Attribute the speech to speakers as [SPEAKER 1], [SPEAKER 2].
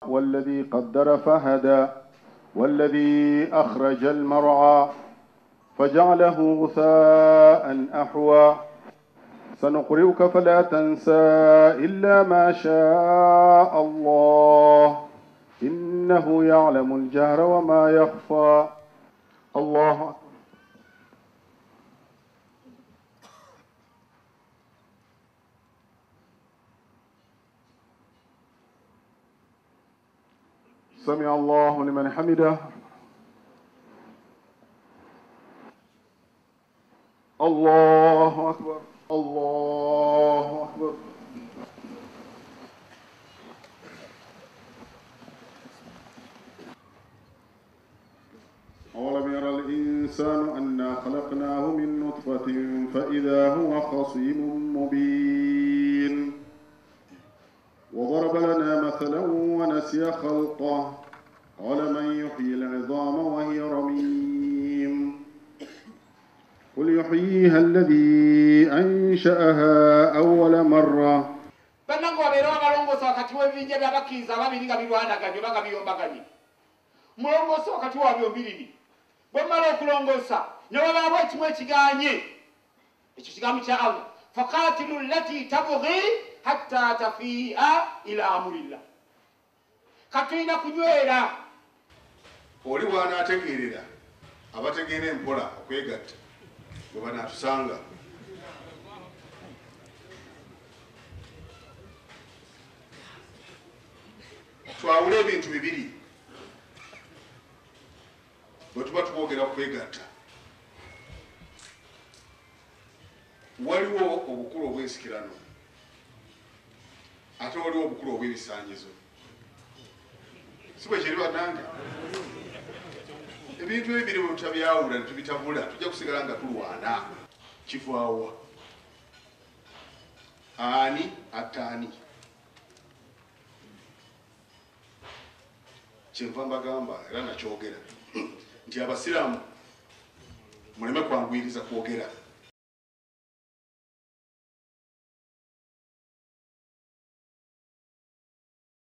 [SPEAKER 1] والذي قدر فهدى والذي أخرج المرعى فجعله غثاء أحوى سنقرئك فلا تنسى إلا ما شاء الله إنه يعلم الجهر وما يخفى. الله أكبر. سمع الله لمن حمده. الله أكبر. الله أكبر. أولم يرى الإنسان أنا خلقناه من نطفة فإذا هو خصيم مبين وضرب لنا مثلا ونسي خلقه قال من يحيي العظام وهي رميم قل يحييها الذي أنشأها أول مرة.
[SPEAKER 2] Banango waberewa balongosa wakati w'ebinja by'abakkiriza ababiri nga birwanaganye oba nga biyombaganye. Mulongosa wakati wa byombiriri. Bwe mmala okulongosa ne wabaawo ekimu ekiganye. Ekyo kigambo kya Allah. Faqatilu allati tabghi hatta tafi'a ila amrillah. Katulina kunywera.
[SPEAKER 3] Oli bw'anaategeerera abategeera empola okwegatta bwe banaatusanga. Twawule ebintu bibiri bwe tuba twogera kwegatta. Waliwo obukulu obw'ensikirano ate waliwo obukulu obw'ebisaanyizo. Si bwe kiri bannange? Ebintu ebibiri bwe tutabyawula ne tubitabula tujja kusigala nga tulwana. Kivaawa? Ani atta ani? Kyenva mbagamba era nakyogera nti abasiraamu muleme kwanguyiriza kwogera.